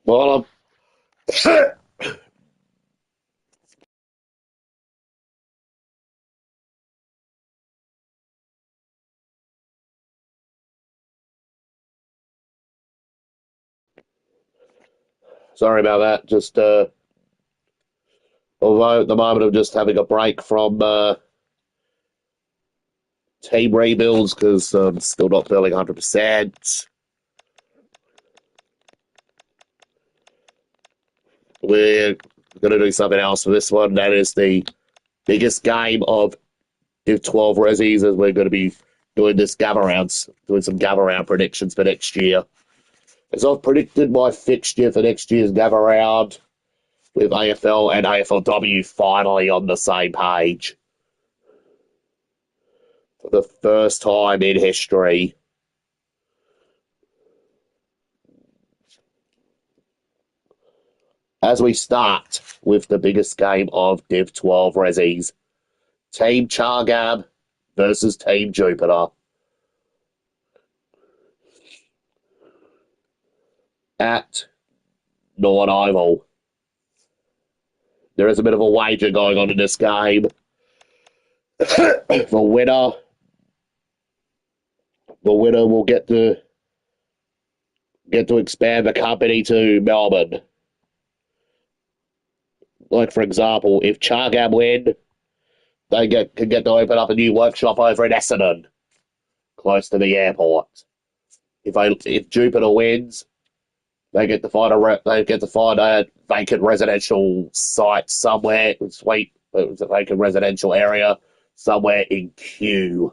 Well, sorry about that. Just although at the moment I'm just having a break from team rebuilds because I'm still not feeling 100%. We're going to do something else for this one. That is the biggest game of Div 12 Ressies, as we're going to be doing this gather rounds, doing some gather round predictions for next year. As I've predicted my fixture for next year's gather round, with AFL and AFLW finally on the same page for the first time in history. As we start with the biggest game of Div 12 Ressies, Team ChaGab versus Team Jupiter. At North Oval. There is a bit of a wager going on in this game. The winner will get to expand the company to Melbourne. Like, for example, if ChaGab win, they can get to open up a new workshop over in Essendon, close to the airport. If Jupiter wins, they get to find a vacant residential site somewhere, sweet, it's a vacant residential area somewhere in Kew,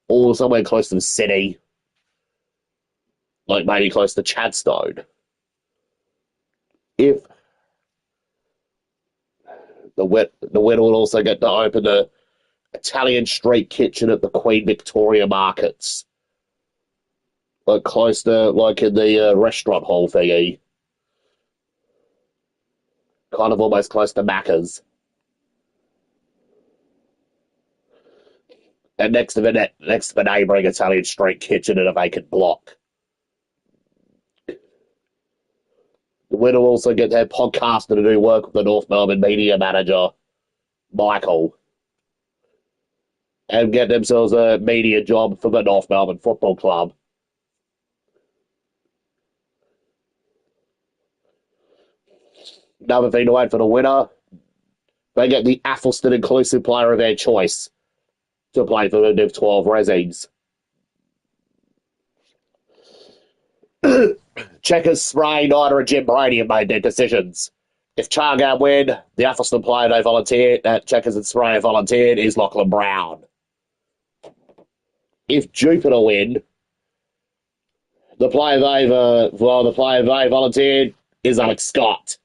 or somewhere close to the city, like maybe close to Chadstone. If the winner will also get to open the Italian street kitchen at the Queen Victoria Markets, like close to, like in the restaurant hall thingy, kind of almost close to Macca's. And next to the neighbouring Italian street kitchen in a vacant block. The winner will also get their podcaster to do work with the North Melbourne media manager, Michael, and get themselves a media job for the North Melbourne Football Club. Another thing to add for the winner, they get the Athelston Inclusive Player of their choice to play for the Div 12 Ressies. Checkers, Spray, Nida, and Jim Brady have made their decisions. If ChaGab win, the Athelston player they volunteered, that Checkers and Spray have volunteered, is Lachlan Brown. If Jupiter win, the player they volunteered is Alex Scott.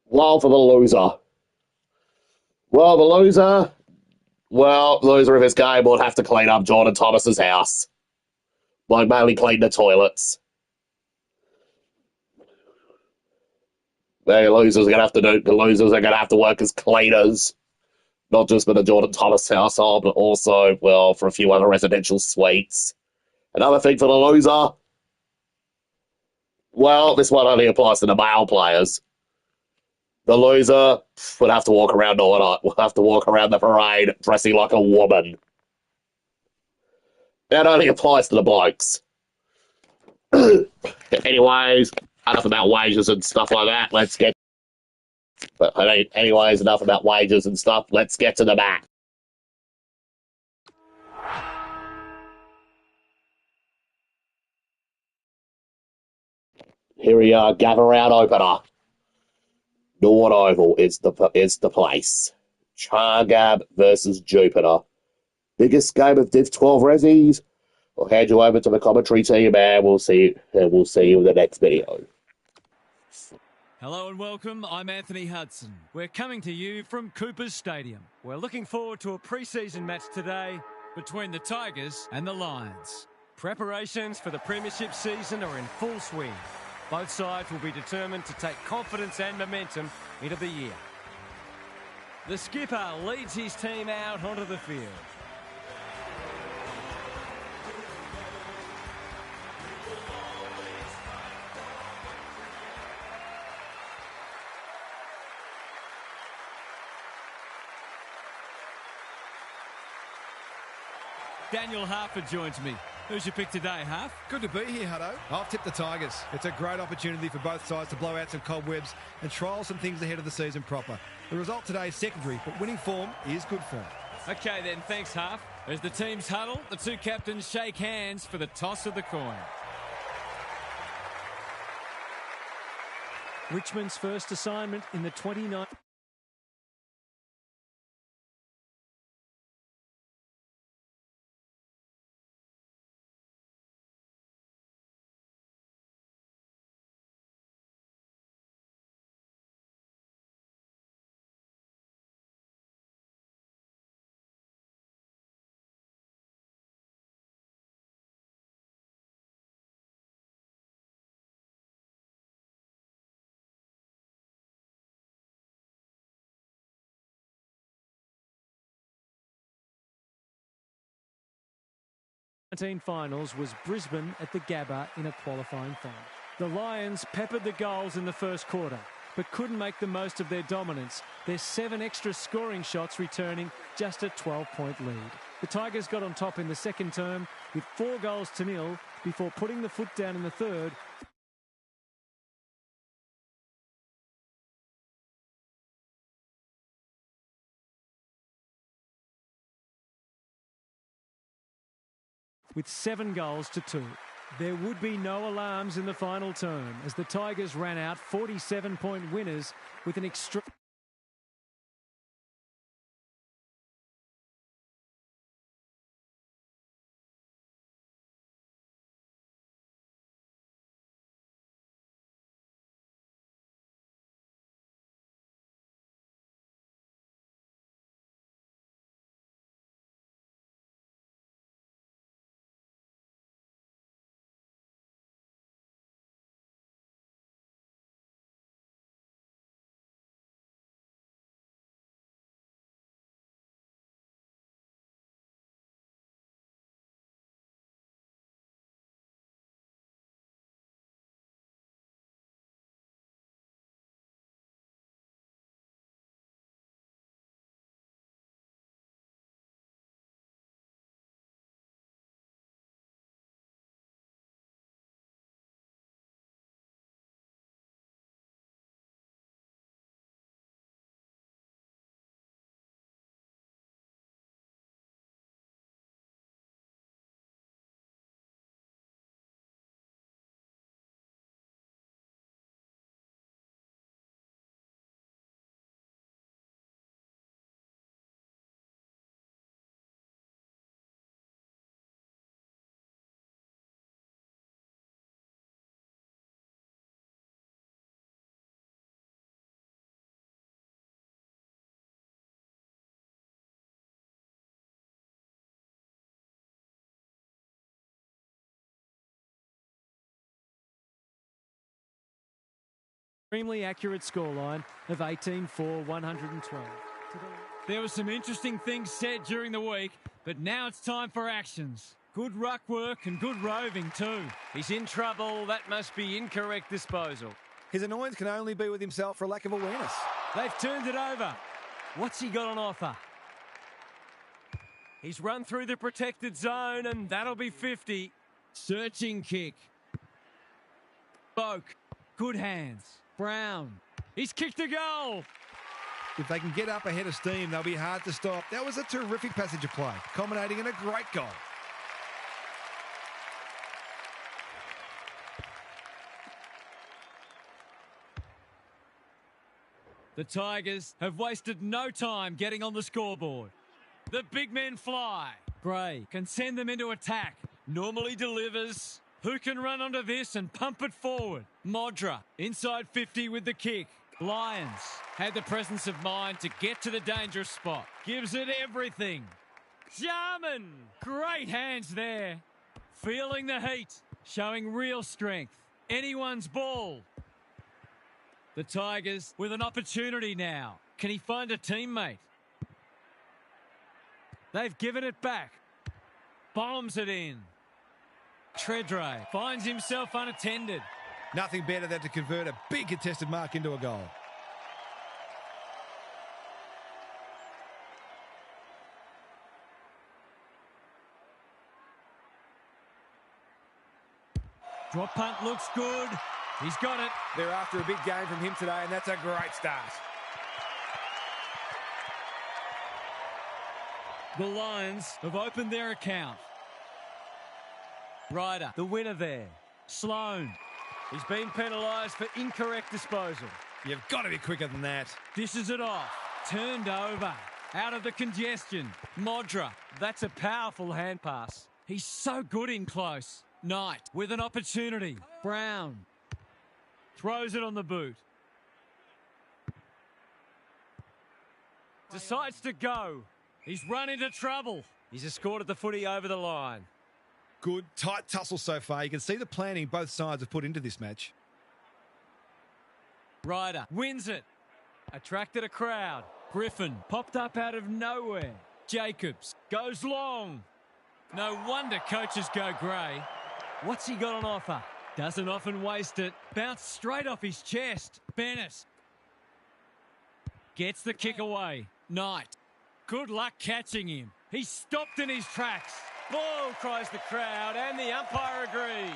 Well, for the loser. Well, the loser of this game will have to clean up Jordan Thomas's house. Like, mainly clean the toilets. The losers are gonna have to work as cleaners, not just for the Jordan Thomas household, but also, well, for a few other residential suites. Another thing for the loser, well, this one only applies to the male players. The loser would have to walk around all night. Will have to walk around the parade dressing like a woman. That only applies to the blokes. Anyways, enough about wages and stuff like that. Anyways, enough about wages and stuff. Let's get to the match. Here we are, gather round opener. North Oval is the place. ChaGab versus Jupiter. Biggest game of Div 12 Ressies. I'll hand you over to the commentary team, and we'll see you in the next video. Hello and welcome. I'm Anthony Hudson. We're coming to you from Coopers Stadium. We're looking forward to a pre-season match today between the Tigers and the Lions. Preparations for the premiership season are in full swing. Both sides will be determined to take confidence and momentum into the year. The skipper leads his team out onto the field. Daniel Harford joins me. Who's your pick today, Harf? Good to be here, Hutto. I've tipped the Tigers. It's a great opportunity for both sides to blow out some cobwebs and trial some things ahead of the season proper. The result today is secondary, but winning form is good form. Okay then, thanks Harf. As the teams huddle, the two captains shake hands for the toss of the coin. Richmond's first assignment in the 29th. Finals was Brisbane at the Gabba in a qualifying final. The Lions peppered the goals in the first quarter, but couldn't make the most of their dominance. Their 7 extra scoring shots returning just a 12-point lead. The Tigers got on top in the second term with 4-0 before putting the foot down in the third. With 7-2. There would be no alarms in the final term as the Tigers ran out 47-point winners with an extra... Extremely accurate scoreline of 18-4, 112. There were some interesting things said during the week, but now it's time for actions. Good ruck work and good roving too. He's in trouble. That must be incorrect disposal. His annoyance can only be with himself for a lack of awareness. They've turned it over. What's he got on offer? He's run through the protected zone and that'll be 50. Searching kick. Boak. Good hands. Brown. He's kicked a goal. If they can get up ahead of steam, they'll be hard to stop. That was a terrific passage of play, culminating in a great goal. The Tigers have wasted no time getting on the scoreboard. The big men fly. Gray can send them into attack. Normally delivers. Who can run onto this and pump it forward? Modra, inside 50 with the kick. Lions had the presence of mind to get to the dangerous spot. Gives it everything. Jarman, great hands there. Feeling the heat, showing real strength. Anyone's ball. The Tigers with an opportunity now. Can he find a teammate? They've given it back. Bombs it in. Tredray finds himself unattended. Nothing better than to convert a big contested mark into a goal. Drop punt looks good. He's got it. They're after a big game from him today, and that's a great start. The Lions have opened their account. Ryder, the winner there. Sloan. He's been penalised for incorrect disposal. You've got to be quicker than that. Dishes it off. Turned over. Out of the congestion. Modra. That's a powerful hand pass. He's so good in close. Knight with an opportunity. Brown. Throws it on the boot. Decides to go. He's run into trouble. He's escorted the footy over the line. Good, tight tussle so far. You can see the planning both sides have put into this match. Ryder wins it. Attracted a crowd. Griffin popped up out of nowhere. Jacobs goes long. No wonder coaches go grey. What's he got on offer? Doesn't often waste it. Bounced straight off his chest. Bennett gets the kick away. Knight. Good luck catching him. He's stopped in his tracks. Ball, cries the crowd, and the umpire agrees.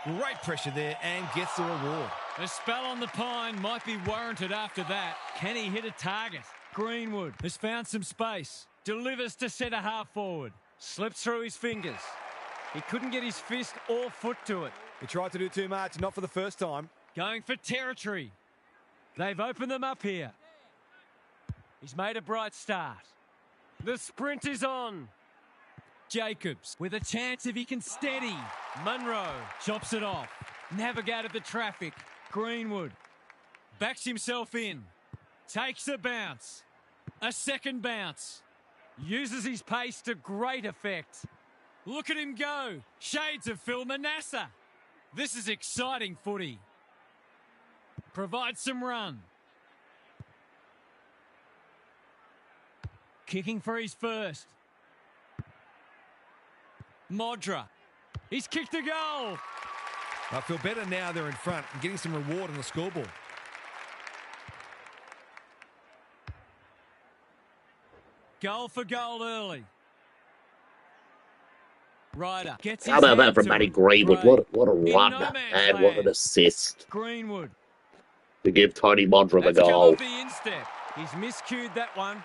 Great pressure there and gets the reward. A spell on the pine might be warranted after that. Can he hit a target? Greenwood has found some space. Delivers to centre half forward. Slips through his fingers. He couldn't get his fist or foot to it. He tried to do too much, not for the first time. Going for territory. They've opened them up here. He's made a bright start. The sprint is on. Jacobs with a chance if he can steady. Munro chops it off. Navigated the traffic. Greenwood backs himself in. Takes a bounce. A second bounce. Uses his pace to great effect. Look at him go. Shades of Phil Manasseh. This is exciting footy. Provides some run. Kicking for his first. Modra. He's kicked a goal. I feel better now they're in front and getting some reward on the scoreboard. Goal for goal early. Ryder gets his How about that hand from to Matty it. Greenwood? Gray. What a In run no man's and what an land. assist Greenwood. to give Tony Modra the That's come goal. off the instep. He's miscued that one.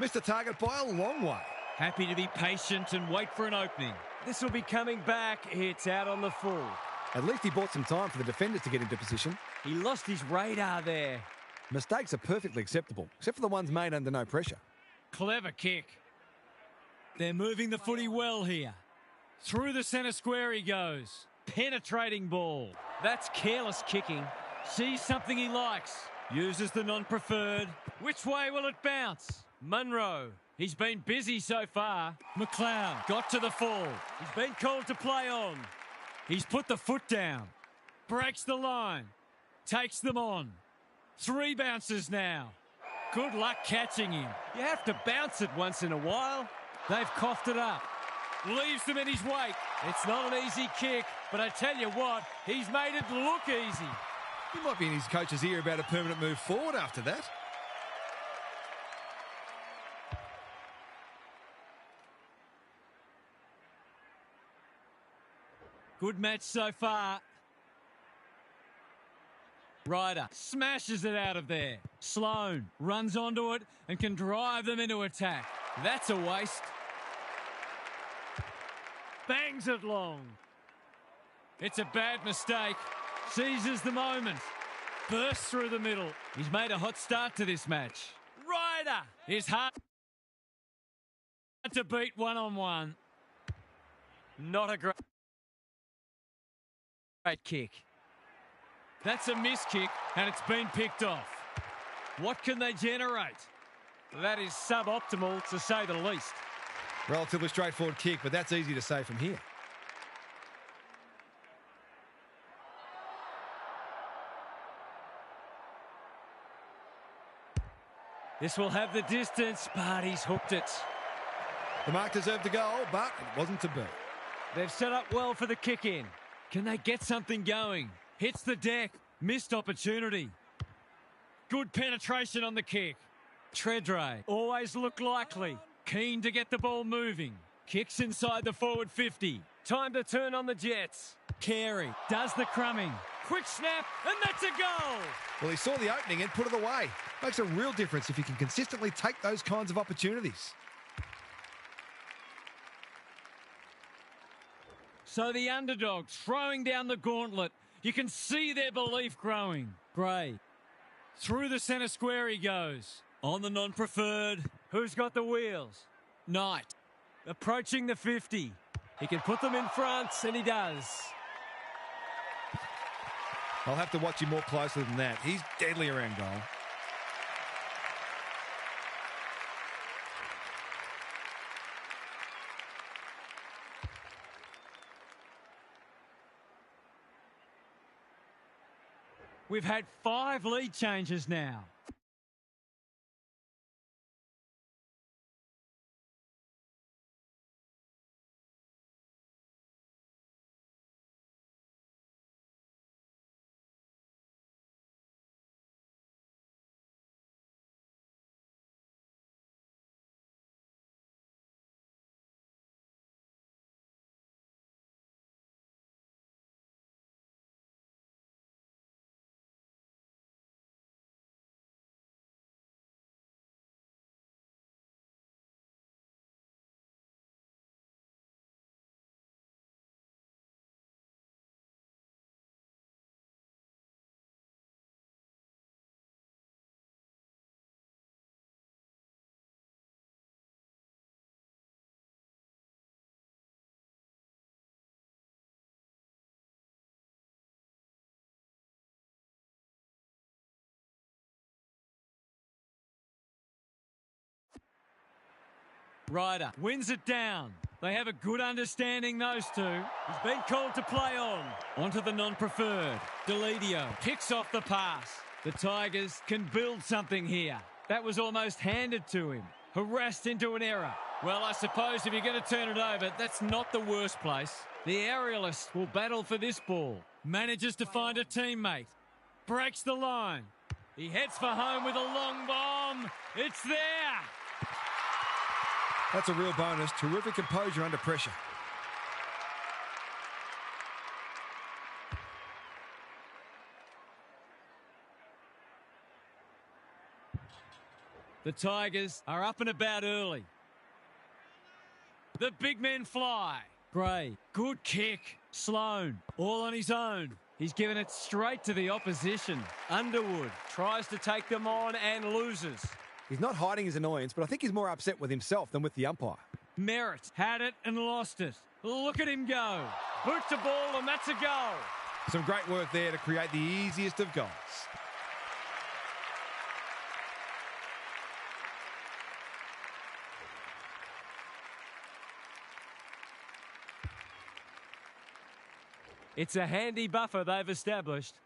Missed the target by a long way. Happy to be patient and wait for an opening. This will be coming back. It's out on the full. At least he bought some time for the defenders to get into position. He lost his radar there. Mistakes are perfectly acceptable, except for the ones made under no pressure. Clever kick. They're moving the footy well here. Through the centre square he goes. Penetrating ball. That's careless kicking. Sees something he likes. Uses the non-preferred. Which way will it bounce? Munro. He's been busy so far. McLeod got to the full. He's been called to play on. He's put the foot down. Breaks the line. Takes them on. 3 bounces now. Good luck catching him. You have to bounce it once in a while. They've coughed it up. Leaves them in his wake. It's not an easy kick, but I tell you what, he's made it look easy. He might be in his coach's ear about a permanent move forward after that. Good match so far. Ryder smashes it out of there. Sloan runs onto it and can drive them into attack. That's a waste. Bangs it long. It's a bad mistake. Seizes the moment. Bursts through the middle. He's made a hot start to this match. Ryder is hard to beat one-on-one. Not a great kick. That's a miss kick, and it's been picked off. What can they generate? That is suboptimal, to say the least. Relatively straightforward kick, but that's easy to say from here. This will have the distance, but he's hooked it. The mark deserved a goal, but it wasn't to be. They've set up well for the kick in. Can they get something going? Hits the deck. Missed opportunity. Good penetration on the kick. Tredray always look likely. Keen to get the ball moving. Kicks inside the forward 50. Time to turn on the Jets. Carey does the crumbing. Quick snap, and that's a goal. Well, he saw the opening and put it away. Makes a real difference if you can consistently take those kinds of opportunities. So the underdogs throwing down the gauntlet. You can see their belief growing. Gray. Through the centre square he goes. On the non-preferred. Who's got the wheels? Knight. Approaching the 50. He can put them in front, and he does. I'll have to watch him more closely than that. He's deadly around goal. We've had 5 lead changes now. Ryder wins it down. They have a good understanding, those two. He's been called to play on. Onto the non-preferred. Deledio picks off the pass. The Tigers can build something here. That was almost handed to him. Harassed into an error. Well, I suppose if you're going to turn it over, that's not the worst place. The aerialist will battle for this ball. Manages to find a teammate. Breaks the line. He heads for home with a long bomb. It's there. That's a real bonus. Terrific composure under pressure. The Tigers are up and about early. The big men fly. Gray, good kick. Sloan, all on his own. He's given it straight to the opposition. Underwood tries to take them on and loses. He's not hiding his annoyance, but I think he's more upset with himself than with the umpire. Merritt had it and lost it. Look at him go. Boots a ball and that's a goal. Some great work there to create the easiest of goals. It's a handy buffer they've established.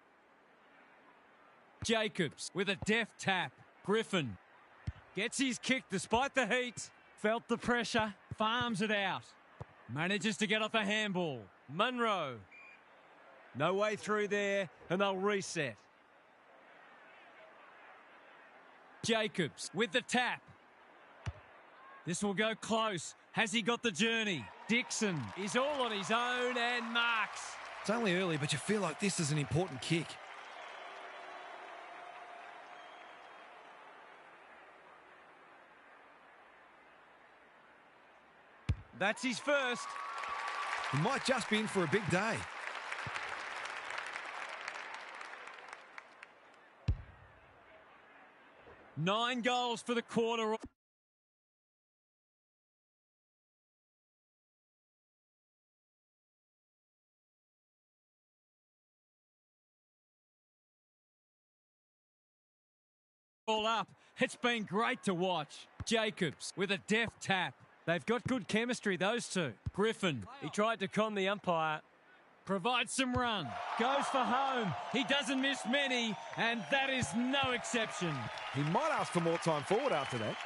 Jacobs with a deft tap. Griffin gets his kick despite the heat. Felt the pressure. Farms it out. Manages to get off a handball. Munro. No way through there, and they'll reset. Jacobs with the tap. This will go close. Has he got the journey? Dixon is all on his own and marks. It's only early, but you feel like this is an important kick. That's his first. He might just be in for a big day. Nine goals for the quarter. All up. It's been great to watch. Jacobs with a deft tap. They've got good chemistry, those two. Griffin, he tried to con the umpire. Provides some run. Goes for home. He doesn't miss many, and that is no exception. He might ask for more time forward after that.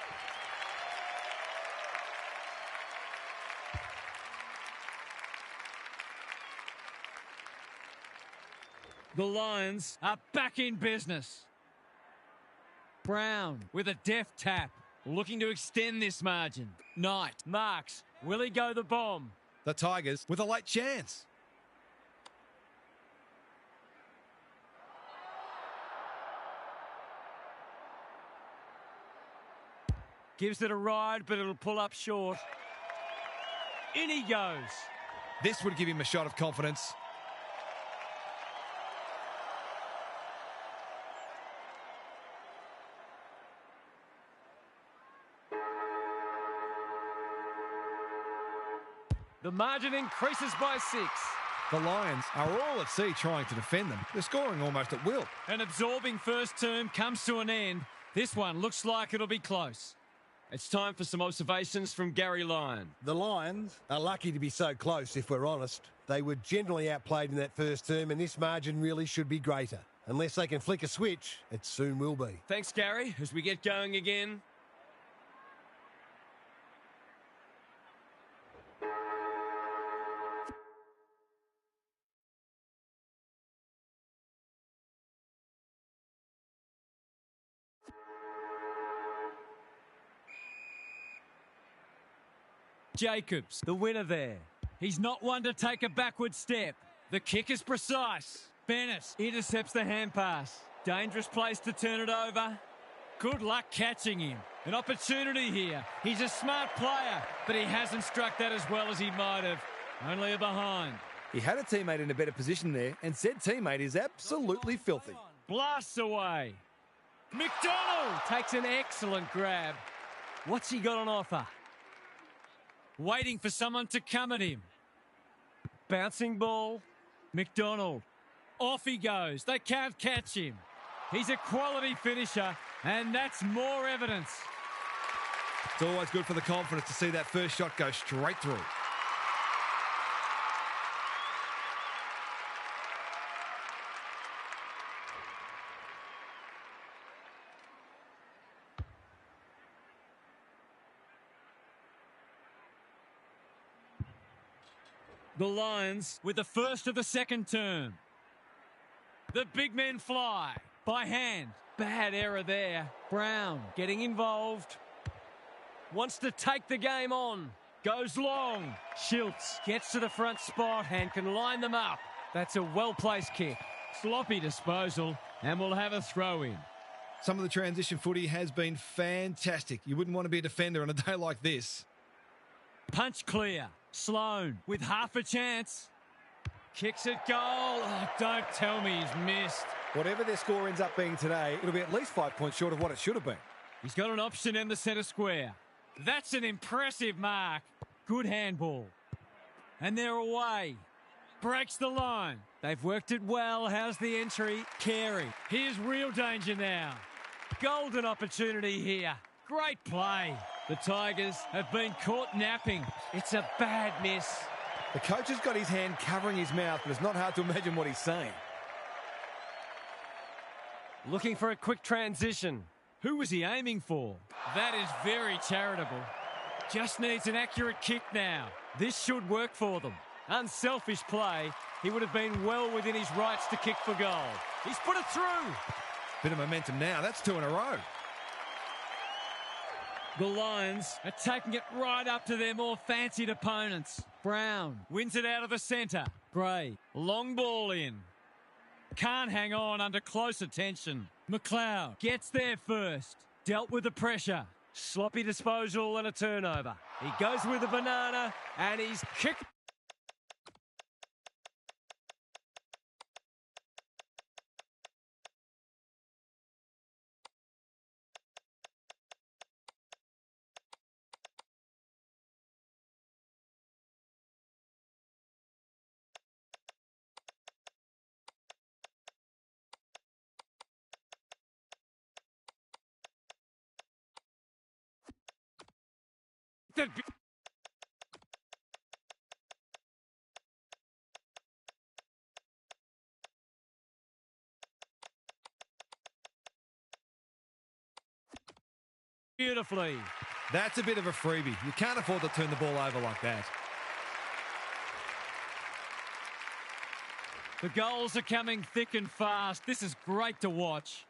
The Lions are back in business. Brown with a deft tap. Looking to extend this margin. Knight marks. Will he go the bomb? The Tigers with a late chance. Gives it a ride, but it'll pull up short. In he goes. This would give him a shot of confidence. The margin increases by 6. The Lions are all at sea trying to defend them. They're scoring almost at will. An absorbing first term comes to an end. This one looks like it'll be close. It's time for some observations from Gary Lyon. The Lions are lucky to be so close, if we're honest. They were generally outplayed in that first term, and this margin really should be greater. Unless they can flick a switch, it soon will be. Thanks, Gary. As we get going again. Jacobs, the winner there. He's not one to take a backward step. The kick is precise. Bennett intercepts the hand pass. Dangerous place to turn it over. Good luck catching him. An opportunity here. He's a smart player, but he hasn't struck that as well as he might have. Only a behind. He had a teammate in a better position there, and said teammate is absolutely filthy. Blasts away. McDonald takes an excellent grab. What's he got on offer? Waiting for someone to come at him. Bouncing ball. McDonald. Off he goes. They can't catch him. He's a quality finisher, and that's more evidence. It's always good for the confidence to see that first shot go straight through. The Lions with the first of the second term. The big men fly. By hand. Bad error there. Brown getting involved. Wants to take the game on. Goes long. Schultz gets to the front spot and can line them up. That's a well-placed kick. Sloppy disposal, and we'll have a throw in. Some of the transition footy has been fantastic. You wouldn't want to be a defender on a day like this. Punch clear. Sloan with half a chance. Kicks it goal. Oh, don't tell me he's missed. Whatever their score ends up being today, it'll be at least 5 points short of what it should have been. He's got an option in the centre square. That's an impressive mark. Good handball. And they're away. Breaks the line. They've worked it well. How's the entry? Carey. Here's real danger now. Golden opportunity here. Great play. The Tigers have been caught napping. It's a bad miss. The coach has got his hand covering his mouth, but it's not hard to imagine what he's saying. Looking for a quick transition. Who was he aiming for? That is very charitable. Just needs an accurate kick now. This should work for them. Unselfish play. He would have been well within his rights to kick for goal. He's put it through. Bit of momentum now. That's 2 in a row. The Lions are taking it right up to their more fancied opponents. Brown wins it out of the centre. Gray, long ball in. Can't hang on under close attention. McLeod gets there first. Dealt with the pressure. Sloppy disposal and a turnover. He goes with a banana and he's kicked. Beautifully. That's a bit of a freebie. You can't afford to turn the ball over like that. The goals are coming thick and fast. This is great to watch.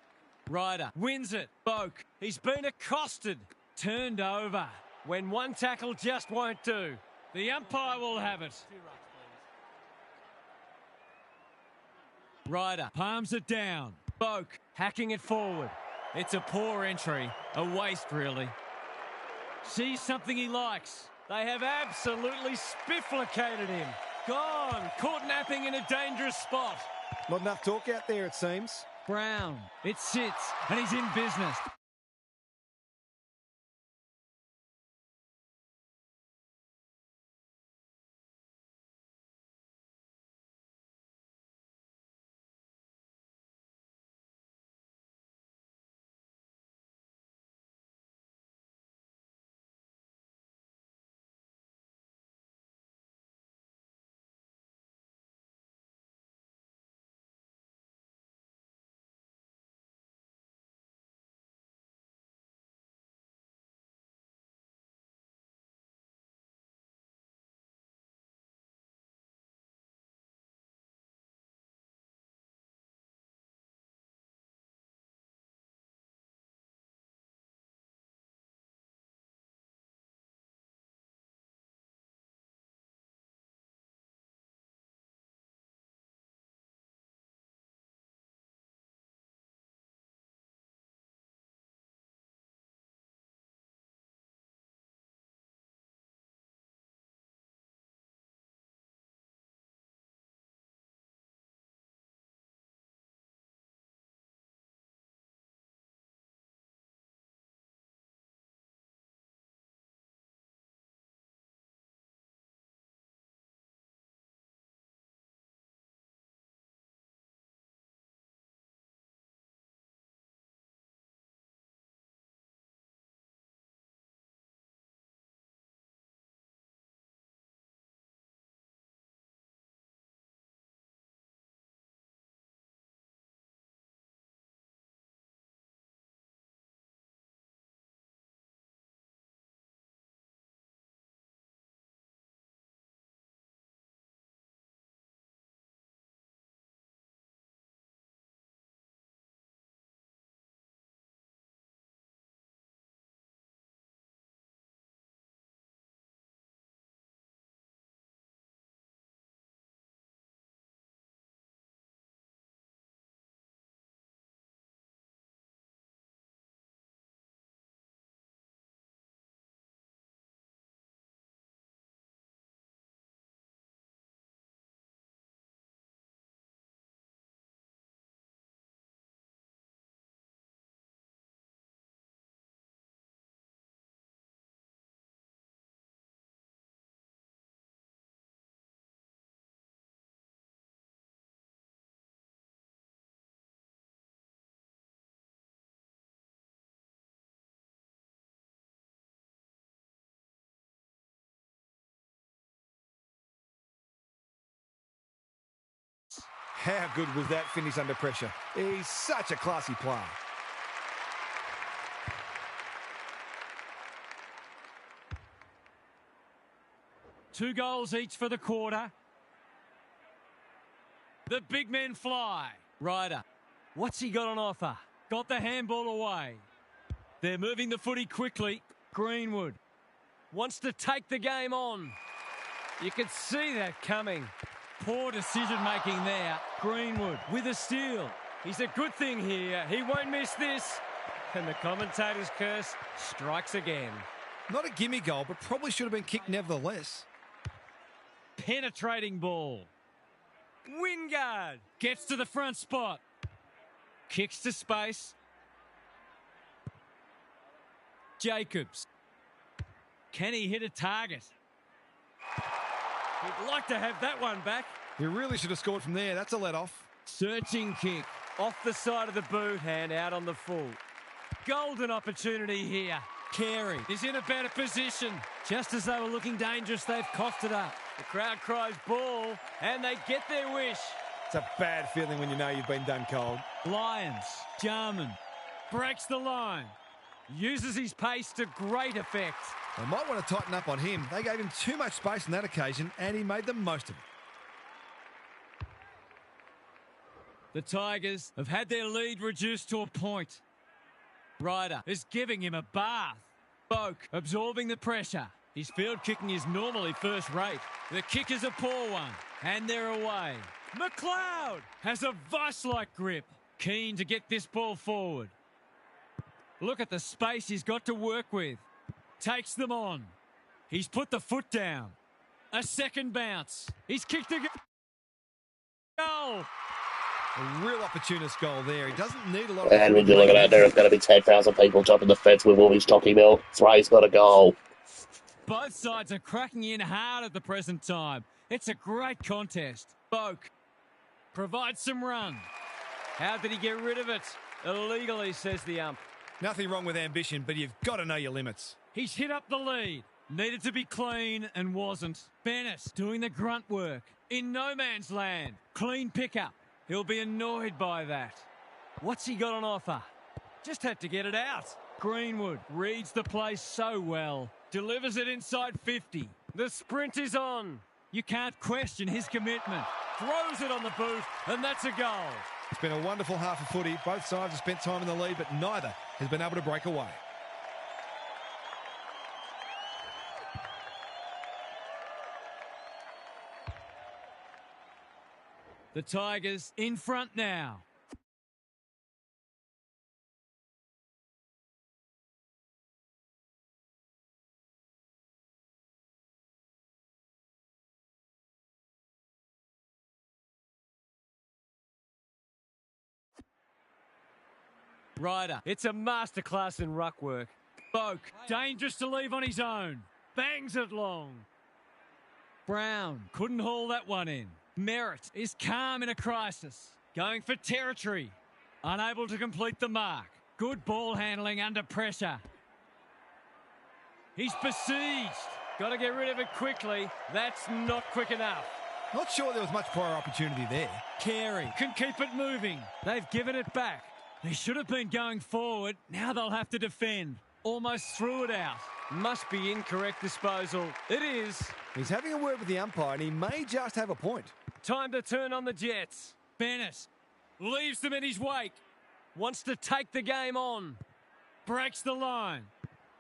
Ryder wins it. Boak. He's been accosted. Turned over. When one tackle just won't do. The umpire will have it. Ryder palms it down. Boak hacking it forward. It's a poor entry. A waste, really. Sees something he likes. They have absolutely spifflicated him. Gone. Caught napping in a dangerous spot. Not enough talk out there, it seems. Brown. It sits, and he's in business. How good was that finish under pressure? He's such a classy player. Two goals each for the quarter. The big men fly. Ryder. What's he got on offer? Got the handball away. They're moving the footy quickly. Greenwood wants to take the game on. You could see that coming. Poor decision-making there. Greenwood with a steal. He's a good thing here. He won't miss this. And the commentator's curse strikes again. Not a gimme goal, but probably should have been kicked nevertheless. Penetrating ball. Wingard gets to the front spot. Kicks to space. Jacobs. Can he hit a target? He'd like to have that one back. He really should have scored from there. That's a let-off. Searching kick. Off the side of the boot and out on the full. Golden opportunity here. Carey is in a better position. Just as they were looking dangerous, they've coughed it up. The crowd cries ball, and they get their wish. It's a bad feeling when you know you've been done cold. Lyons, Jarman, breaks the line. Uses his pace to great effect. They might want to tighten up on him. They gave him too much space on that occasion, and he made the most of it. The Tigers have had their lead reduced to a point. Ryder is giving him a bath. Boak absorbing the pressure. His field kicking is normally first rate. The kick is a poor one, and they're away. McLeod has a vice-like grip. Keen to get this ball forward. Look at the space he's got to work with. Takes them on. He's put the foot down. A second bounce. He's kicked a goal. A real opportunist goal there. He doesn't need a lot of... And when you look at that, there's going to be 10,000 people jumping the fence with all his jockey milk. Frey's got a goal. Both sides are cracking in hard at the present time. It's a great contest. Boak provides some run. How did he get rid of it? Illegally, says the ump. Nothing wrong with ambition, but you've got to know your limits. He's hit up the lead. Needed to be clean and wasn't. Bennett doing the grunt work. In no man's land. Clean pickup. He'll be annoyed by that. What's he got on offer? Just had to get it out. Greenwood reads the play so well. Delivers it inside 50. The sprint is on. You can't question his commitment. Throws it on the boot, and that's a goal. It's been a wonderful half of footy. Both sides have spent time in the lead, but neither has been able to break away. The Tigers in front now. Ryder, it's a masterclass in ruck work. Boak, dangerous to leave on his own. Bangs it long. Brown couldn't haul that one in. Merritt is calm in a crisis. Going for territory. Unable to complete the mark. Good ball handling under pressure. He's besieged. Got to get rid of it quickly. That's not quick enough. Not sure there was much prior opportunity there. Carey can keep it moving. They've given it back. They should have been going forward. Now they'll have to defend. Almost threw it out. Must be incorrect disposal. It is. He's having a word with the umpire, and he may just have a point. Time to turn on the Jets. Bennett leaves them in his wake. Wants to take the game on. Breaks the line.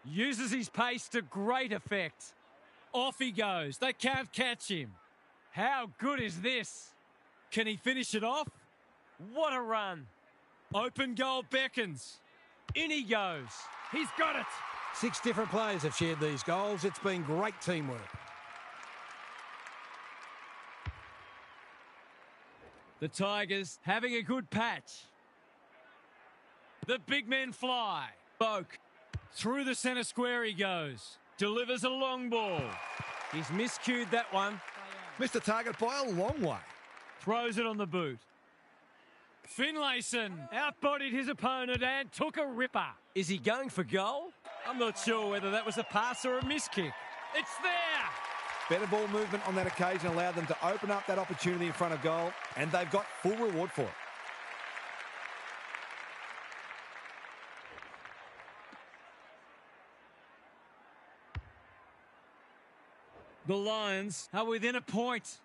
Uses his pace to great effect. Off he goes. They can't catch him. How good is this? Can he finish it off? What a run. Open goal beckons. In he goes. He's got it. 6 different players have shared these goals. It's been great teamwork. The Tigers having a good patch. The big men fly. Boak. Through the centre square he goes. Delivers a long ball. He's miscued that one. Missed the target by a long way. Throws it on the boot. Finlayson outbodied his opponent and took a ripper. Is he going for goal? I'm not sure whether that was a pass or a miss kick. It's there! Better ball movement on that occasion allowed them to open up that opportunity in front of goal, and they've got full reward for it. The Lions are within a point.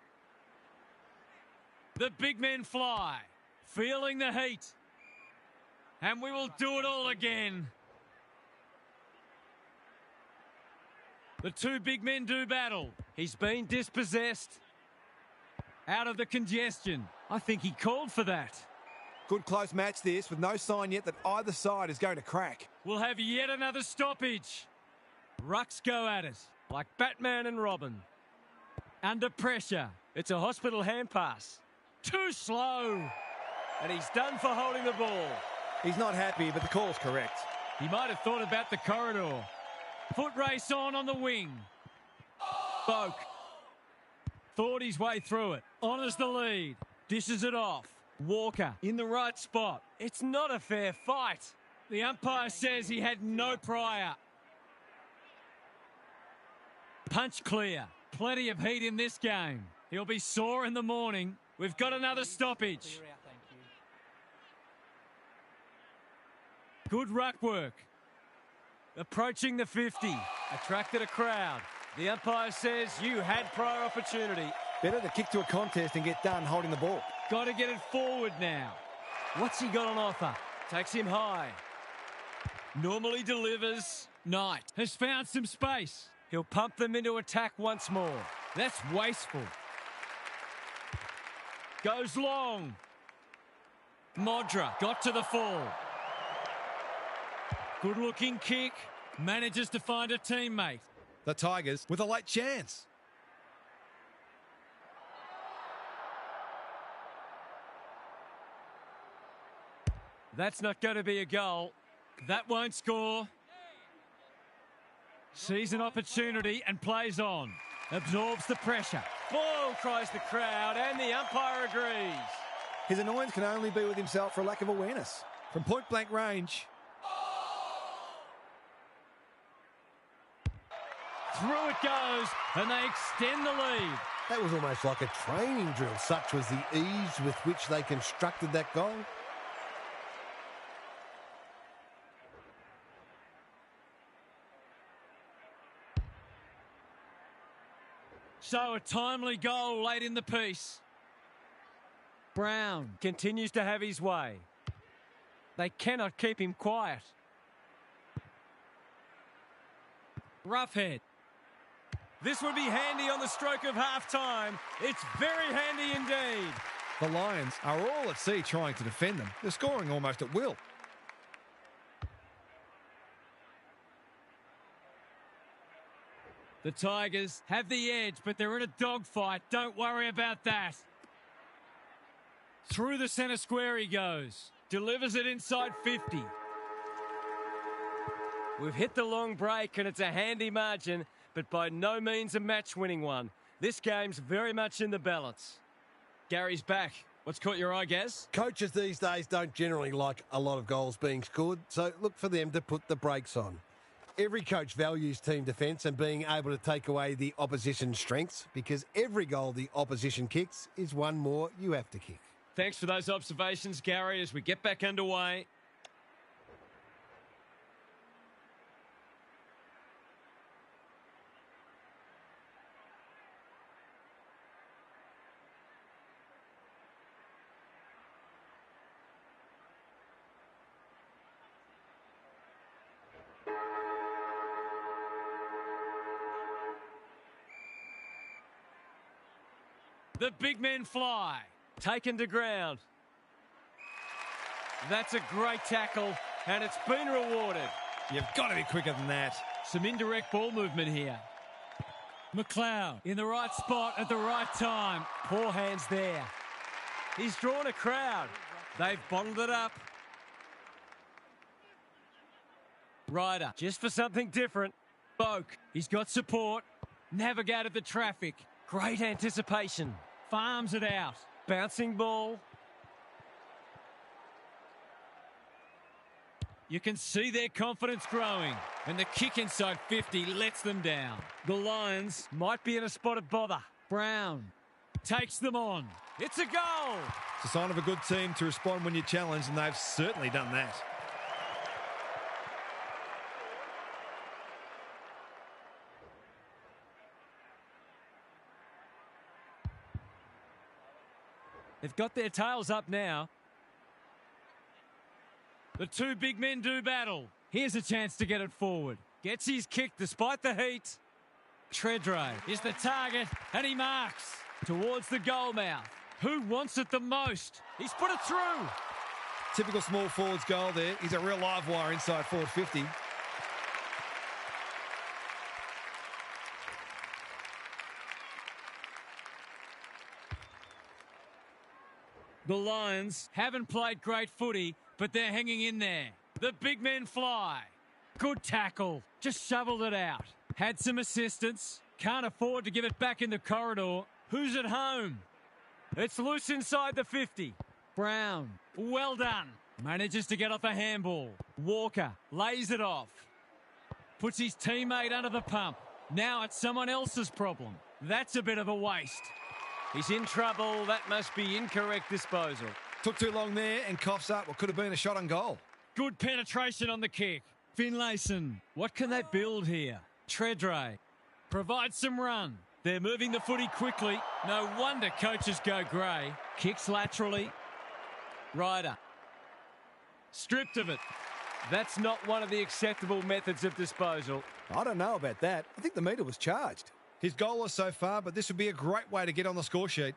The big men fly, feeling the heat. And we will do it all again. The two big men do battle. He's been dispossessed. Out of the congestion. I think he called for that. Good close match this, with no sign yet that either side is going to crack. We'll have yet another stoppage. Rucks go at it, like Batman and Robin. Under pressure. It's a hospital hand pass. Too slow. And he's done for holding the ball. He's not happy, but the call's correct. He might have thought about the corridor. Foot race on the wing. Boak. Thought his way through it. Honours the lead. Dishes it off. Walker in the right spot. It's not a fair fight. The umpire says he had no prior. Punch clear. Plenty of heat in this game. He'll be sore in the morning. We've got another stoppage. Good ruck work. Approaching the 50. Attracted a crowd. The umpire says you had prior opportunity. Better to kick to a contest and get done holding the ball. Got to get it forward now. What's he got on offer? Takes him high. Normally delivers. Knight has found some space. He'll pump them into attack once more. That's wasteful. Goes long. Modra got to the fall. Good looking kick. Manages to find a teammate. The Tigers with a late chance. That's not going to be a goal. That won't score. Sees an opportunity and plays on. Absorbs the pressure. Ball, cries the crowd, and the umpire agrees. His annoyance can only be with himself for lack of awareness. From point-blank range. Through it goes, and they extend the lead. That was almost like a training drill. Such was the ease with which they constructed that goal. So a timely goal late in the piece. Brown continues to have his way. They cannot keep him quiet. Roughhead. This would be handy on the stroke of half-time. It's very handy indeed. The Lions are all at sea trying to defend them. They're scoring almost at will. The Tigers have the edge, but they're in a dogfight. Don't worry about that. Through the centre square he goes. Delivers it inside 50. We've hit the long break and it's a handy margin, but by no means a match-winning one. This game's very much in the balance. Gary's back. What's caught your eye, Gaz? Coaches these days don't generally like a lot of goals being scored, so look for them to put the brakes on. Every coach values team defence and being able to take away the opposition's strengths, because every goal the opposition kicks is one more you have to kick. Thanks for those observations, Gary, as we get back underway. The big men fly. Taken to ground. That's a great tackle, and it's been rewarded. You've got to be quicker than that. Some indirect ball movement here. McLeod in the right spot at the right time. Poor hands there. He's drawn a crowd. They've bottled it up. Ryder, just for something different. Boak, he's got support. Navigated the traffic. Great anticipation. Farms it out. Bouncing ball. You can see their confidence growing. And the kick inside 50 lets them down. The Lions might be in a spot of bother. Brown takes them on. It's a goal. It's a sign of a good team to respond when you're challenged, and they've certainly done that. They've got their tails up now. The two big men do battle. Here's a chance to get it forward. Gets his kick despite the heat. Treadray is the target, and he marks towards the goal mouth. Who wants it the most? He's put it through. Typical small forward's goal there. He's a real live wire inside forward 50. The Lions haven't played great footy, but they're hanging in there. The big men fly. Good tackle. Just shoveled it out. Had some assistance. Can't afford to give it back in the corridor. Who's at home? It's loose inside the 50. Brown. Well done. Manages to get off a handball. Walker lays it off. Puts his teammate under the pump. Now it's someone else's problem. That's a bit of a waste. He's in trouble. That must be incorrect disposal. Took too long there and coughs up what could have been a shot on goal. Good penetration on the kick. Finlayson. What can they build here? Treadray provides some run. They're moving the footy quickly. No wonder coaches go grey. Kicks laterally. Ryder. Stripped of it. That's not one of the acceptable methods of disposal. I don't know about that. I think the meter was charged. His goal was so far, but this would be a great way to get on the score sheet.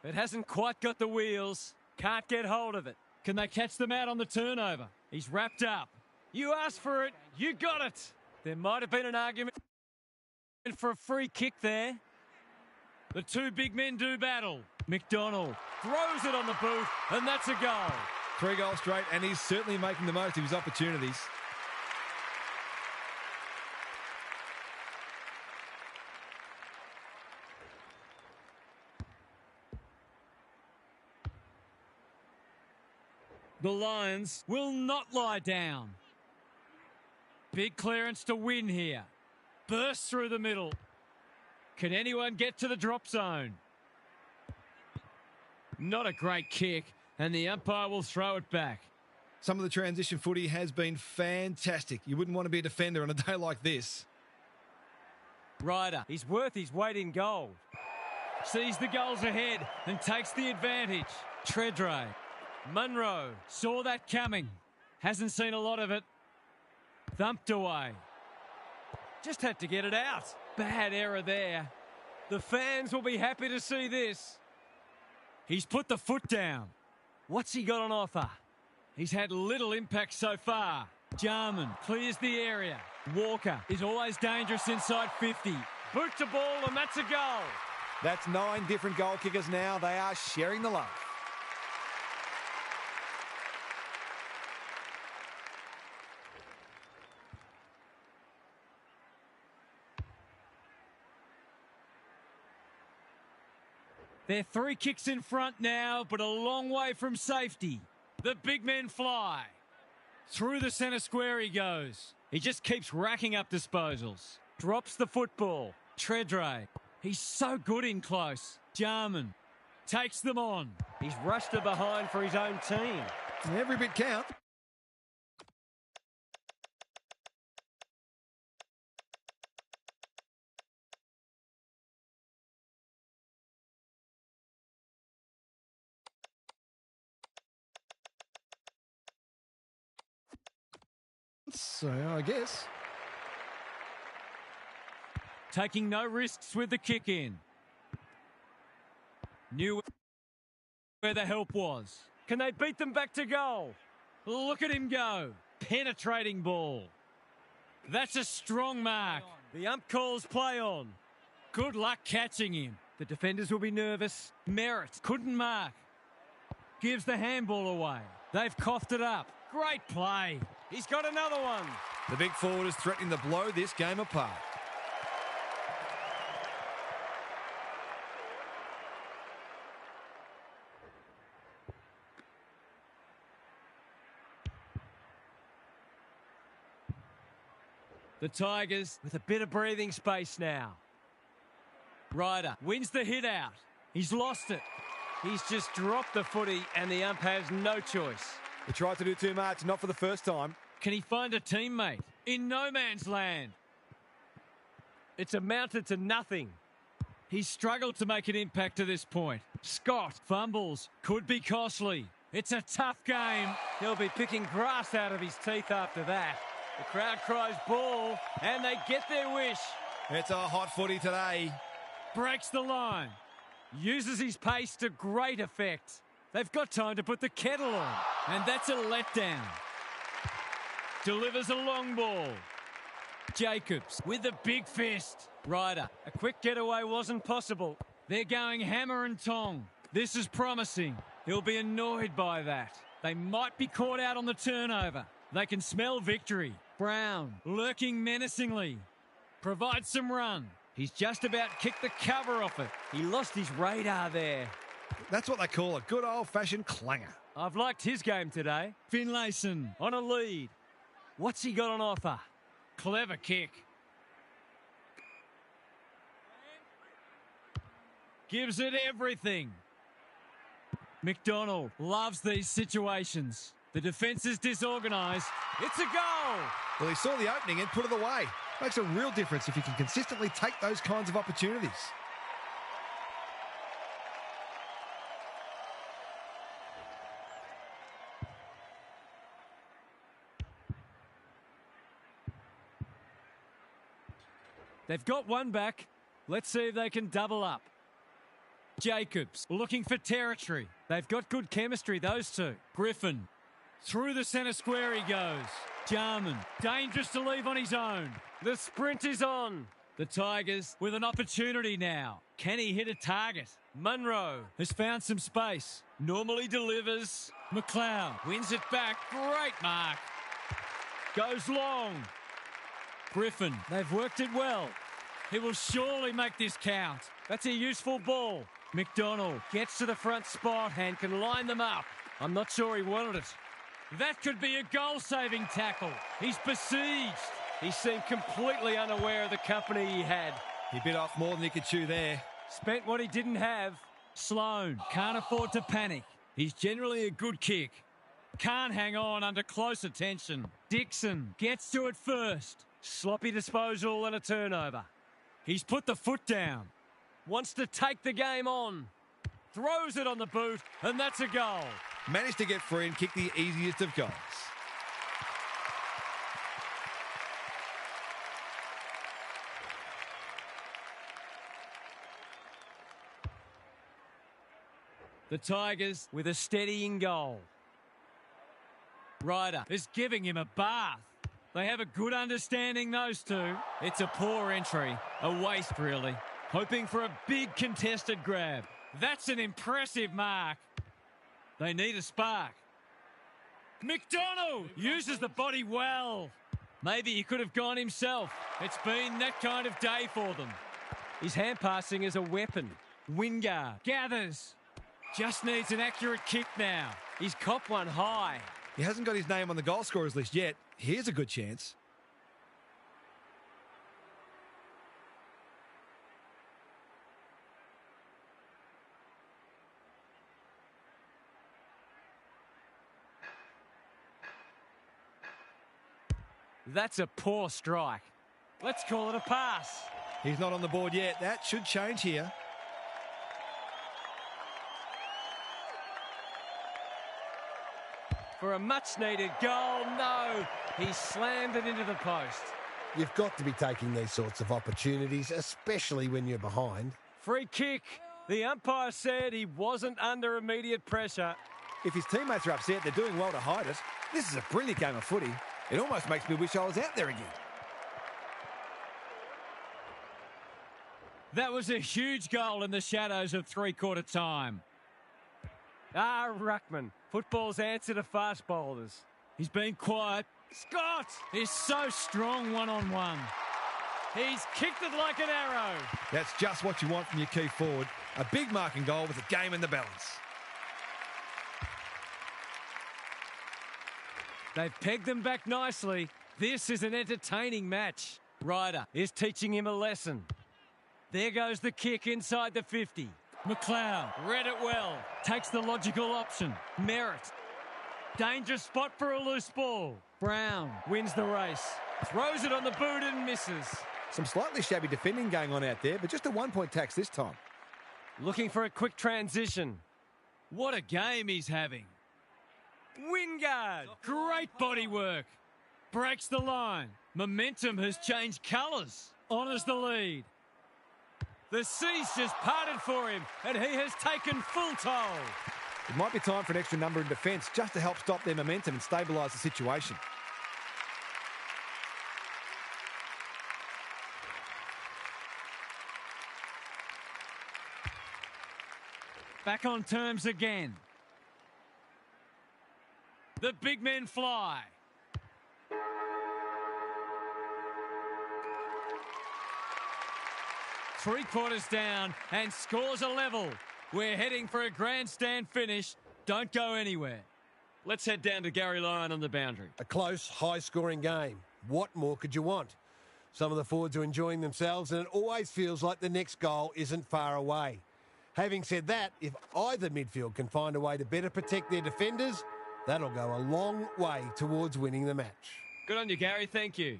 It hasn't quite got the wheels. Can't get hold of it. Can they catch them out on the turnover? He's wrapped up. You asked for it, you got it. There might have been an argument for a free kick there. The two big men do battle. McDonald throws it on the boot, and that's a goal. 3 goals straight, and he's certainly making the most of his opportunities. The Lions will not lie down. Big clearance to win here. Bursts through the middle. Can anyone get to the drop zone? Not a great kick, and the umpire will throw it back. Some of the transition footy has been fantastic. You wouldn't want to be a defender on a day like this. Ryder, he's worth his weight in gold. Sees the goals ahead and takes the advantage. Tredray. Munro saw that coming. Hasn't seen a lot of it. Thumped away. Just had to get it out. Bad error there. The fans will be happy to see this. He's put the foot down. What's he got on offer? He's had little impact so far. Jarman clears the area. Walker is always dangerous inside 50. Boot to ball, and that's a goal. That's 9 different goal kickers now. They are sharing the love. They're 3 kicks in front now, but a long way from safety. The big men fly. Through the centre square he goes. He just keeps racking up disposals. Drops the football. Tredray. He's so good in close. Jarman takes them on. He's rushed to behind for his own team. Every bit count. So, I guess. Taking no risks with the kick in. Knew where the help was. Can they beat them back to goal? Look at him go. Penetrating ball. That's a strong mark. The ump calls play on. Good luck catching him. The defenders will be nervous. Merritt couldn't mark. Gives the handball away. They've coughed it up. Great play. He's got another one. The big forward is threatening to blow this game apart. The Tigers with a bit of breathing space now. Ryder wins the hit out. He's lost it. He's just dropped the footy and the ump has no choice. He tried to do too much, not for the first time. Can he find a teammate? In no man's land. It's amounted to nothing. He's struggled to make an impact to this point. Scott fumbles. Could be costly. It's a tough game. He'll be picking grass out of his teeth after that. The crowd cries ball, and they get their wish. It's a hot footy today. Breaks the line. Uses his pace to great effect. They've got time to put the kettle on. And that's a letdown. Delivers a long ball. Jacobs with a big fist. Ryder, a quick getaway wasn't possible. They're going hammer and tong. This is promising. He'll be annoyed by that. They might be caught out on the turnover. They can smell victory. Brown lurking menacingly. Provides some run. He's just about kicked the cover off it. He lost his radar there. That's what they call a good old-fashioned clanger. I've liked his game today. Finlayson on a lead. What's he got on offer? Clever kick. Gives it everything. McDonald loves these situations. The defence is disorganised. It's a goal. Well, he saw the opening and put it away. Makes a real difference if you can consistently take those kinds of opportunities. They've got one back. Let's see if they can double up. Jacobs looking for territory. They've got good chemistry, those two. Griffin. Through the centre square he goes. Jarman, dangerous to leave on his own. The sprint is on. The Tigers with an opportunity now. Can he hit a target? Munro has found some space. Normally delivers. McLeod wins it back. Great mark. Goes long. Griffin, they've worked it well. He will surely make this count. That's a useful ball. McDonald gets to the front spot and can line them up. I'm not sure he wanted it. That could be a goal-saving tackle. He's besieged. He seemed completely unaware of the company he had. He bit off more than he could chew there. Spent what he didn't have. Sloan can't afford to panic. He's generally a good kick. Can't hang on under close attention. Dixon gets to it first. Sloppy disposal and a turnover. He's put the foot down. Wants to take the game on. Throws it on the boot, and that's a goal. Managed to get free and kick the easiest of goals. The Tigers with a steadying goal. Ryder is giving him a bath. They have a good understanding, those two. It's a poor entry. A waste, really. Hoping for a big contested grab. That's an impressive mark. They need a spark. McDonald uses the body well. Maybe he could have gone himself. It's been that kind of day for them. His hand passing is a weapon. Wingard gathers. Just needs an accurate kick now. He's copped one high. He hasn't got his name on the goal scorers list yet. Here's a good chance. That's a poor strike. Let's call it a pass. He's not on the board yet. That should change here. For a much-needed goal, no. He slammed it into the post. You've got to be taking these sorts of opportunities, especially when you're behind. Free kick. The umpire said he wasn't under immediate pressure. If his teammates are upset, they're doing well to hide it. This is a brilliant game of footy. It almost makes me wish I was out there again. That was a huge goal in the shadows of three-quarter time. Ruckman. Football's answer to fast bowlers. He's been quiet. Scott is so strong one-on-one. He's kicked it like an arrow. That's just what you want from your key forward. A big marking goal with a game in the balance. They've pegged them back nicely. This is an entertaining match. Ryder is teaching him a lesson. There goes the kick inside the 50. McLeod read it well. Takes the logical option. Merritt. Dangerous spot for a loose ball. Brown wins the race. Throws it on the boot and misses. Some slightly shabby defending going on out there, but just a one-point tax this time. Looking for a quick transition. What a game he's having. Wingard. Great body work. Breaks the line. Momentum has changed colours. Honours the lead. The seas just parted for him, and he has taken full toll. It might be time for an extra number in defence just to help stop their momentum and stabilise the situation. Back on terms again. The big men fly. Three quarters down and scores a level. We're heading for a grandstand finish. Don't go anywhere. Let's head down to Gary Lyon on the boundary. A close, high-scoring game. What more could you want? Some of the forwards are enjoying themselves, and it always feels like the next goal isn't far away. Having said that, if either midfield can find a way to better protect their defenders, that'll go a long way towards winning the match. Good on you, Gary. Thank you.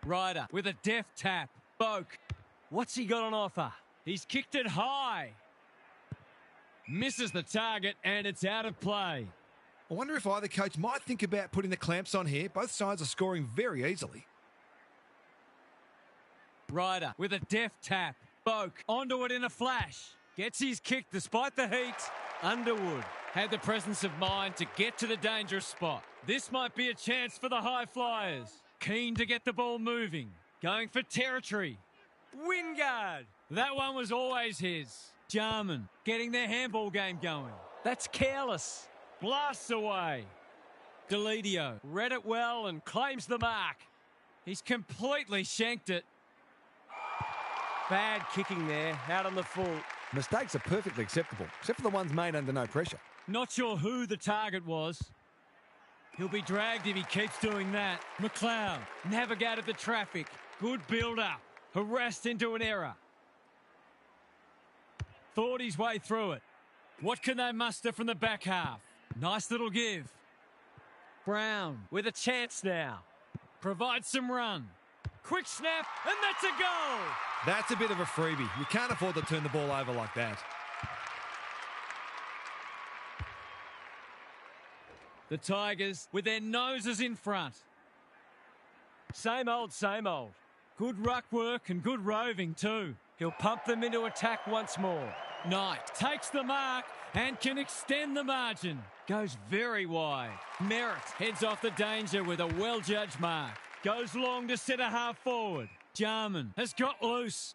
Ryder with a deft tap. Boak. What's he got on offer? He's kicked it high. Misses the target, and it's out of play. I wonder if either coach might think about putting the clamps on here. Both sides are scoring very easily. Ryder with a deft tap. Boak onto it in a flash. Gets his kick despite the heat. Underwood had the presence of mind to get to the dangerous spot. This might be a chance for the high flyers. Keen to get the ball moving. Going for territory. Wingard. That one was always his. Jarman getting their handball game going. That's careless. Blasts away. Deledio read it well and claims the mark. He's completely shanked it. Bad kicking there, out on the full. Mistakes are perfectly acceptable, except for the ones made under no pressure. Not sure who the target was. He'll be dragged if he keeps doing that. McLeod navigated the traffic. Good build-up. Harassed into an error. Thought his way through it. What can they muster from the back half? Nice little give. Brown with a chance now. Provides some run. Quick snap, and that's a goal! That's a bit of a freebie. You can't afford to turn the ball over like that. The Tigers with their noses in front. Same old, same old. Good ruck work and good roving too. He'll pump them into attack once more. Knight takes the mark and can extend the margin. Goes very wide. Merritt heads off the danger with a well-judged mark. Goes long to centre half forward. Jarman has got loose.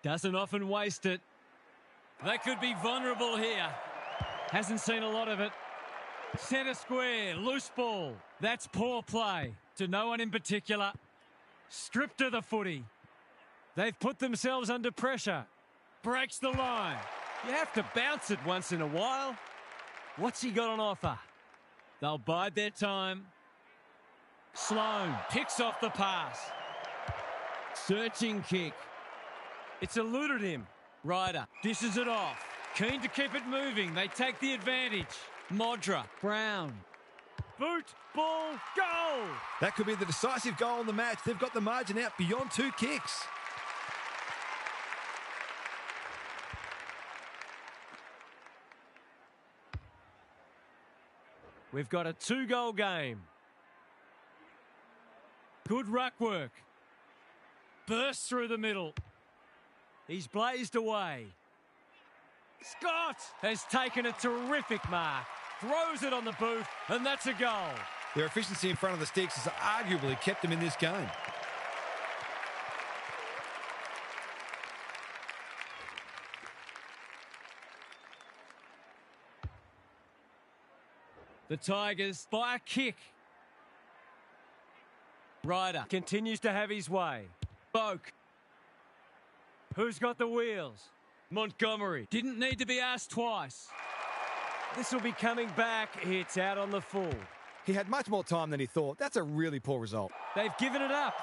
Doesn't often waste it. They could be vulnerable here. Hasn't seen a lot of it. Centre square, loose ball. That's poor play. To no one in particular. Stripped of the footy. They've put themselves under pressure. Breaks the line. You have to bounce it once in a while. What's he got on offer? They'll bide their time. Sloan picks off the pass. Searching kick. It's eluded him. Ryder dishes it off. Keen to keep it moving. They take the advantage. Modra. Brown. Boot. Ball. Goal. That could be the decisive goal in the match. They've got the margin out beyond 2 kicks. We've got a 2-goal game. Good ruck work. Bursts through the middle. He's blazed away. Scott has taken a terrific mark. Throws it on the boot, and that's a goal. Their efficiency in front of the sticks has arguably kept them in this game. The Tigers by a kick. Ryder continues to have his way. Boak. Who's got the wheels? Montgomery. Didn't need to be asked twice. This will be coming back. It's out on the full. He had much more time than he thought. That's a really poor result. They've given it up.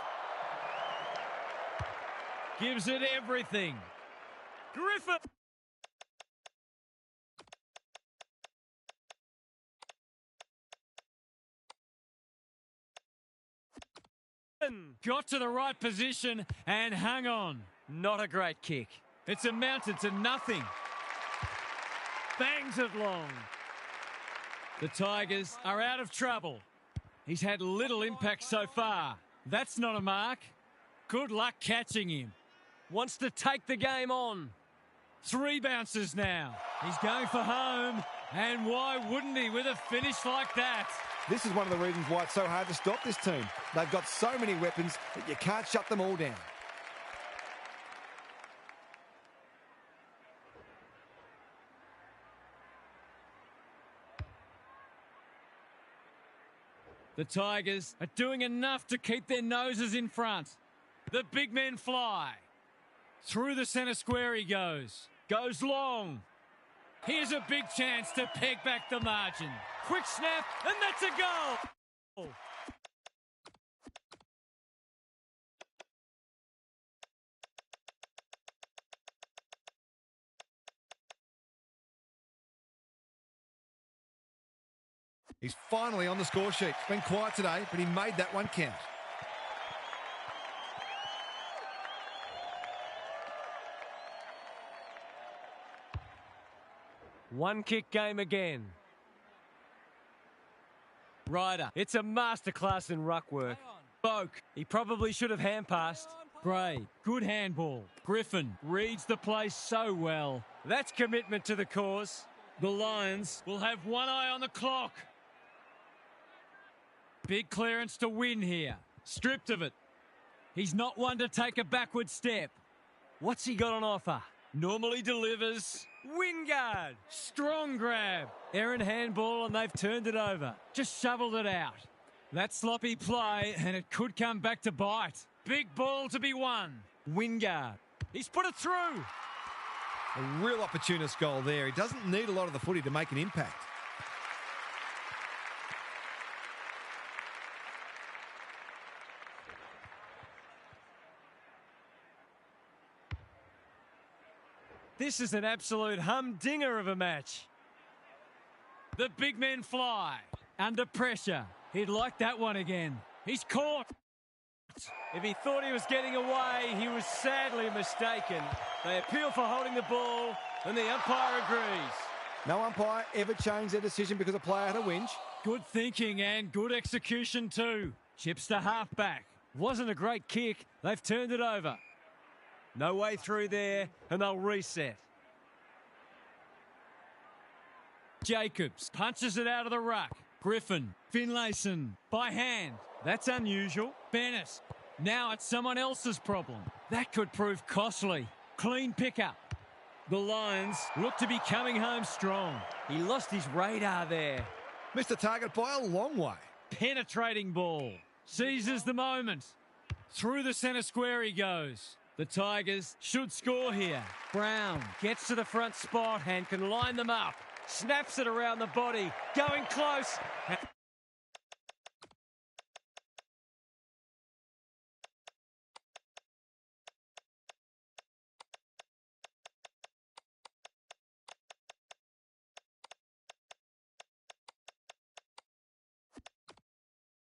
Gives it everything. Griffith. Got to the right position and hung on. Not a great kick. It's amounted to nothing. Bangs it long. The Tigers are out of trouble. He's had little impact so far. That's not a mark. Good luck catching him. Wants to take the game on. 3 bounces now. He's going for home. And why wouldn't he with a finish like that? This is one of the reasons why it's so hard to stop this team. They've got so many weapons that you can't shut them all down. The Tigers are doing enough to keep their noses in front. The big men fly. Through the centre square he goes. Goes long. Here's a big chance to peg back the margin. Quick snap, and that's a goal! He's finally on the score sheet. It's been quiet today, but he made that one count. One kick game again. Ryder, it's a masterclass in ruck work. Boak, he probably should have hand-passed. Gray, good handball. Griffin reads the play so well. That's commitment to the cause. The Lions will have one eye on the clock. Big clearance to win here. Stripped of it. He's not one to take a backward step. What's he got on offer? Normally delivers. Wingard. Strong grab. Errant handball and they've turned it over. Just shoveled it out. That sloppy play and it could come back to bite. Big ball to be won. Wingard. He's put it through. A real opportunist goal there. He doesn't need a lot of the footy to make an impact. This is an absolute humdinger of a match. The big men fly. Under pressure. He'd like that one again. He's caught. If he thought he was getting away, he was sadly mistaken. They appeal for holding the ball, and the umpire agrees. No umpire ever changed their decision because a player had a whinge. Good thinking and good execution too. Chips to half-back. Wasn't a great kick. They've turned it over. No way through there, and they'll reset. Jacobs punches it out of the ruck. Griffin, Finlayson, by hand. That's unusual. Bennett. Now it's someone else's problem. That could prove costly. Clean pickup. The Lions look to be coming home strong. He lost his radar there. Missed the target by a long way. Penetrating ball. Seizes the moment. Through the centre square he goes. The Tigers should score here. Brown gets to the front spot and can line them up. Snaps it around the body. Going close.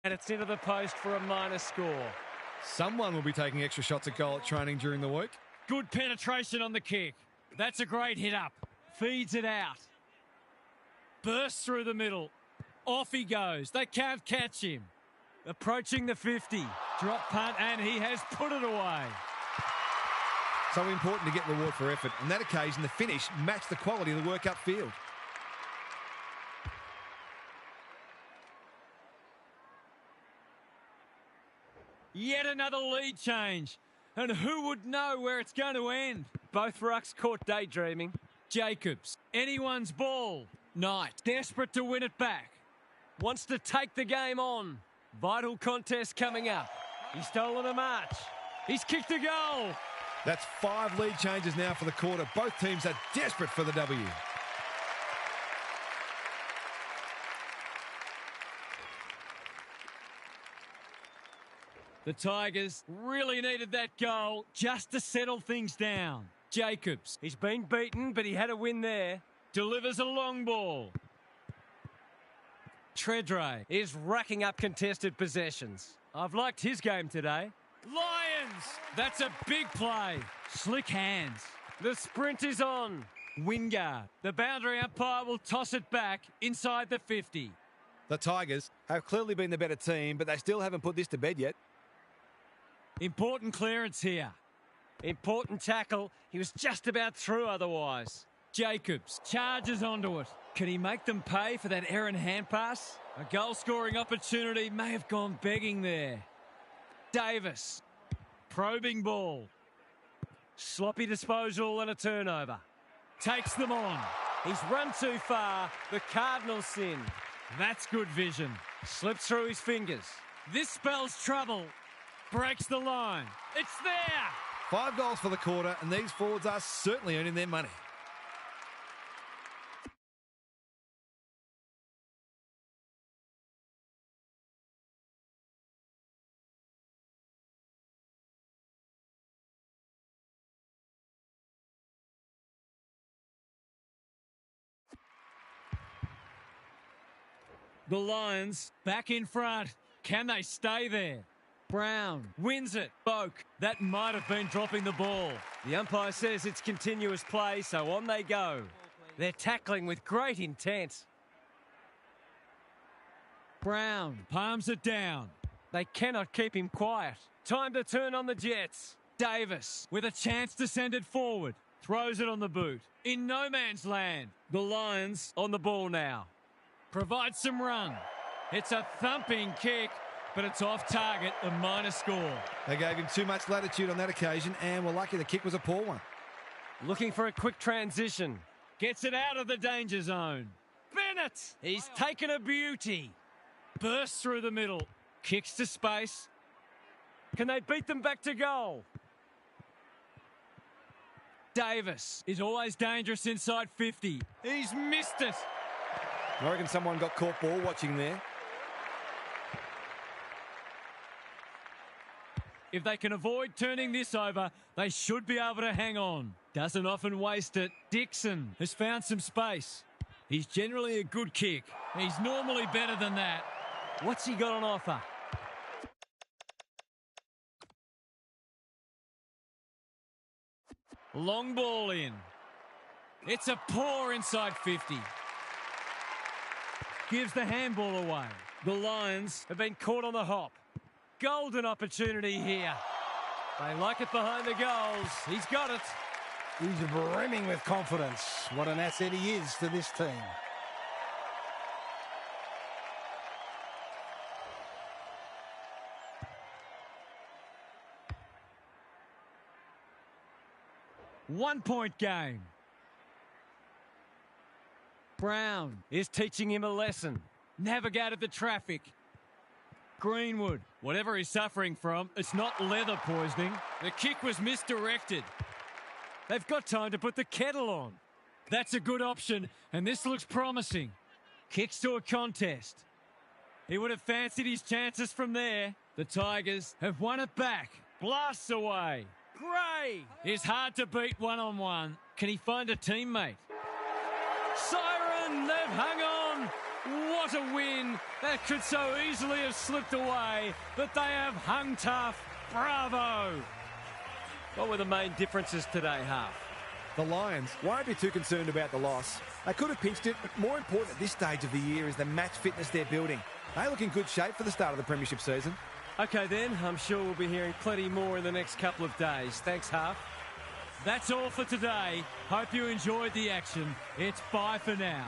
And it's into the post for a minor score. Someone will be taking extra shots at goal at training during the week. Good penetration on the kick. That's a great hit up. Feeds it out. Bursts through the middle. Off he goes. They can't catch him. Approaching the 50. Drop punt and he has put it away. So important to get reward for effort. On that occasion, the finish matched the quality of the work upfield. Yet another lead change. And who would know where it's going to end? Both rucks caught daydreaming. Jacobs. Anyone's ball. Knight. Desperate to win it back. Wants to take the game on. Vital contest coming up. He's stolen a march. He's kicked a goal. That's 5 lead changes now for the quarter. Both teams are desperate for the W. The Tigers really needed that goal just to settle things down. Jacobs, he's been beaten, but he had a win there. Delivers a long ball. Tredray is racking up contested possessions. I've liked his game today. Lions! That's a big play. Slick hands. The sprint is on. Wingard. The boundary umpire will toss it back inside the 50. The Tigers have clearly been the better team, but they still haven't put this to bed yet. Important clearance here. Important tackle. He was just about through otherwise. Jacobs charges onto it. Can he make them pay for that errant hand pass? A goal-scoring opportunity may have gone begging there. Davis. Probing ball. Sloppy disposal and a turnover. Takes them on. He's run too far. The Cardinals sin. That's good vision. Slips through his fingers. This spells trouble. Breaks the line. It's there. 5 goals for the quarter, and these forwards are certainly earning their money. The Lions back in front. Can they stay there? Brown wins it. Boak. That might have been dropping the ball. The umpire says it's continuous play, so on they go. They're tackling with great intent. Brown palms it down. They cannot keep him quiet. Time to turn on the Jets. Davis with a chance to send it forward. Throws it on the boot. In no man's land. The Lions on the ball now. Provides some run. It's a thumping kick, but it's off target, a minor score. They gave him too much latitude on that occasion and were lucky the kick was a poor one. Looking for a quick transition. Gets it out of the danger zone. Bennett! He's taken a beauty. Bursts through the middle. Kicks to space. Can they beat them back to goal? Davis is always dangerous inside 50. He's missed it. I reckon someone got caught ball watching there. If they can avoid turning this over, they should be able to hang on. Doesn't often waste it. Dixon has found some space. He's generally a good kick. He's normally better than that. What's he got on offer? Long ball in. It's a poor inside 50. Gives the handball away. The Lions have been caught on the hop. Golden opportunity here. They like it behind the goals. He's got it. He's brimming with confidence. What an asset he is to this team. One-point game. Brown is teaching him a lesson. Navigated the traffic. Greenwood, whatever he's suffering from, it's not leather poisoning. The kick was misdirected. They've got time to put the kettle on. That's a good option, and this looks promising. Kicks to a contest. He would have fancied his chances from there. The Tigers have won it back. Blasts away. Gray is hard to beat one-on-one. Can he find a teammate? Siren, they've hung on. What a win. That could so easily have slipped away, but they have hung tough. Bravo. What were the main differences today, Half? The Lions won't be too concerned about the loss. They could have pinched it, but more important at this stage of the year is the match fitness they're building. They look in good shape for the start of the premiership season. OK then, I'm sure we'll be hearing plenty more in the next couple of days. Thanks, Half. That's all for today. Hope you enjoyed the action. It's bye for now.